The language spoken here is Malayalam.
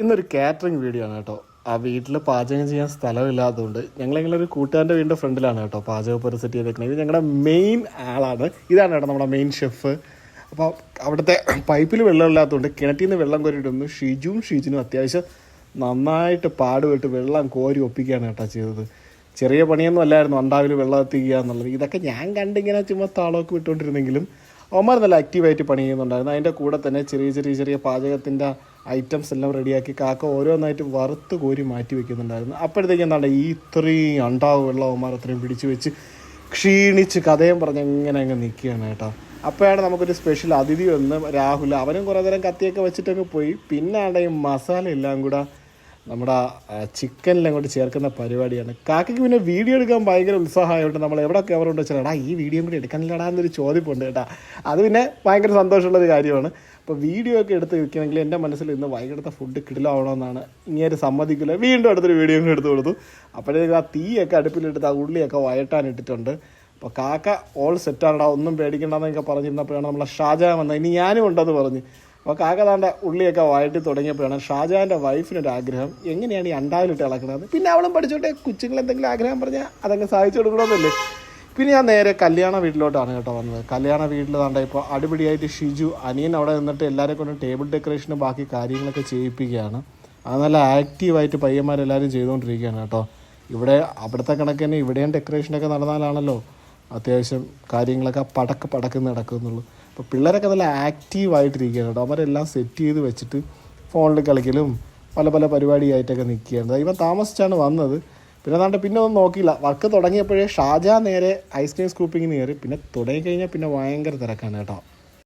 ഇന്നൊരു കാറ്ററിംഗ് വീഡിയോ ആണ് കേട്ടോ. ആ വീട്ടിൽ പാചകം ചെയ്യാൻ സ്ഥലമില്ലാത്തതുകൊണ്ട് ഞങ്ങളെങ്കിലും ഒരു കൂട്ടുകാരൻ്റെ വീടിൻ്റെ ഫ്രണ്ടിലാണ് കേട്ടോ പാചകപ്പുര സെറ്റ് ചെയ്തേക്കുന്നത്. ഇത് ഞങ്ങളുടെ മെയിൻ ആളാണ്. ഇതാണ് കേട്ടോ നമ്മുടെ മെയിൻ ഷെഫ്. അപ്പോൾ അവിടുത്തെ പൈപ്പിൽ വെള്ളമില്ലാത്തതുകൊണ്ട് കിണറ്റിൽ നിന്ന് വെള്ളം കോരിയിട്ടൊന്ന് ഷിജിനും അത്യാവശ്യം നന്നായിട്ട് പാടുപെട്ട് വെള്ളം കോരി ഒപ്പിക്കുകയാണ് കേട്ടോ ചെയ്തത്. ചെറിയ പണിയൊന്നും അല്ലായിരുന്നു അണ്ടാവിൽ വെള്ളം എത്തിക്കുക എന്നുള്ളത്. ഇതൊക്കെ ഞാൻ കണ്ടിങ്ങനെ ചുമ്മാ താളമൊക്കെ വിട്ടുകൊണ്ടിരുന്നെങ്കിലും അവന്മാർ നല്ല ആക്റ്റീവായിട്ട് പണി ചെയ്യുന്നുണ്ടായിരുന്നു. അതിൻ്റെ കൂടെ തന്നെ ചെറിയ പാചകത്തിൻ്റെ ഐറ്റംസ് എല്ലാം റെഡിയാക്കി കാക്ക ഓരോന്നായിട്ട് വറുത്ത് കോരി മാറ്റി വെക്കുന്നുണ്ടായിരുന്നു. അപ്പോഴത്തേക്കും എന്താണ് ഈ ഇത്രയും അണ്ടാവ് വെള്ളം അവന്മാർ അത്രയും പിടിച്ചു വെച്ച് ക്ഷീണിച്ച് കഥയും പറഞ്ഞ് എങ്ങനെ അങ്ങ് നിൽക്കുകയാണ് കേട്ടോ. അപ്പോഴാണ് നമുക്കൊരു സ്പെഷ്യൽ അതിഥി വന്ന് രാഹുൽ. അവനും കുറേ നേരം കത്തിയൊക്കെ വെച്ചിട്ടങ്ങ് പോയി. പിന്നാണ്ട് ഈ മസാല എല്ലാം കൂടെ നമ്മുടെ ചിക്കനിലും അങ്ങോട്ട് ചേർക്കുന്ന പരിപാടിയാണ്. കാക്കയ്ക്ക് പിന്നെ വീഡിയോ എടുക്കാൻ ഭയങ്കര ഉത്സാഹമായിട്ട് നമ്മൾ എവിടെ കവർ കൊണ്ട് വെച്ചാൽ ഈ വീഡിയോ കൂടി എടുക്കാനില്ലടാ എന്നൊരു ചോദ്യമുണ്ട് കേട്ടോ. അത് പിന്നെ ഭയങ്കര സന്തോഷമുള്ളൊരു കാര്യമാണ്. അപ്പോൾ വീഡിയോ ഒക്കെ എടുത്ത് വെക്കണമെങ്കിൽ എൻ്റെ മനസ്സിൽ ഇന്ന് വൈകിട്ടത്തെ ഫുഡ് കിടിലാവണമെന്നാണ്. ഇങ്ങനെ സമ്മതിക്കില്ല. വീണ്ടും അടുത്തൊരു വീഡിയോ കൂടി എടുത്ത് കൊടുത്തു. അപ്പോഴത്തേക്കും ആ തീയൊക്കെ അടുപ്പിലെടുത്ത് ആ ഉള്ളിയൊക്കെ വഴട്ടാനിട്ടിട്ടുണ്ട്. അപ്പോൾ കാക്ക ഓൾ സെറ്റാണടാ, ഒന്നും പേടിക്കണ്ടെന്നൊക്കെ പറഞ്ഞിരുന്നപ്പോഴാണ് നമ്മളെ ഷാജഹാൻ വന്നത്. ഇനി ഞാനും ഉണ്ടെന്ന് പറഞ്ഞ്. അപ്പോൾ കാക്ക താണ്ട ഉള്ളിയൊക്കെ വഴറ്റി തുടങ്ങിയപ്പോഴാണ് ഷാജഹാൻ്റെ വൈഫിനൊരു ആഗ്രഹം, എങ്ങനെയാണ് ഈ അണ്ടാവിലിട്ട് ഇളക്കണത്. പിന്നെ അവളും പഠിച്ചോട്ടെ, കൊച്ചുങ്ങൾ എന്തെങ്കിലും ആഗ്രഹം പറഞ്ഞാൽ അതങ്ങ് സാധിച്ചു കൊടുക്കണമെന്നല്ലേ. പിന്നെ ഞാൻ നേരെ കല്യാണ വീട്ടിലോട്ടാണ് കേട്ടോ വന്നത്. കല്യാണ വീട്ടിൽ താണ്ട ഇപ്പോൾ അടിപൊളിയായിട്ട് ഷിജു അനിയൻ അവിടെ നിന്നിട്ട് എല്ലാവരെ കൊണ്ടും ടേബിൾ ഡെക്കറേഷനും ബാക്കി കാര്യങ്ങളൊക്കെ ചെയ്യിപ്പിക്കുകയാണ്. അത് നല്ല ആക്റ്റീവായിട്ട് പയ്യന്മാരെല്ലാവരും ചെയ്തുകൊണ്ടിരിക്കുകയാണ് കേട്ടോ. ഇവിടെ അവിടുത്തെ കണക്കിന് ഇവിടെയും ഡെക്കറേഷനൊക്കെ നടന്നാലാണല്ലോ അത്യാവശ്യം കാര്യങ്ങളൊക്കെ പടക്ക് നടക്കുന്നുള്ളൂ. അപ്പോൾ പിള്ളേരൊക്കെ നല്ല ആക്റ്റീവായിട്ടിരിക്കുകയാണ് കേട്ടോ. അവരെല്ലാം സെറ്റ് ചെയ്ത് വെച്ചിട്ട് ഫോണിൽ കളിക്കലും പല പരിപാടിയായിട്ടൊക്കെ നിൽക്കുകയാണ്. ഇവൻ താമസിച്ചാണ് വന്നത്. പിന്നെ ഒന്നും നോക്കിയില്ല. വർക്ക് തുടങ്ങിയപ്പോഴേ ഷാജഹാൻ നേരെ ഐസ്ക്രീം സ്കൂപ്പിങ്ങിന് കയറി. പിന്നെ തുടങ്ങിക്കഴിഞ്ഞാൽ പിന്നെ ഭയങ്കര തിരക്കാണ് കേട്ടോ.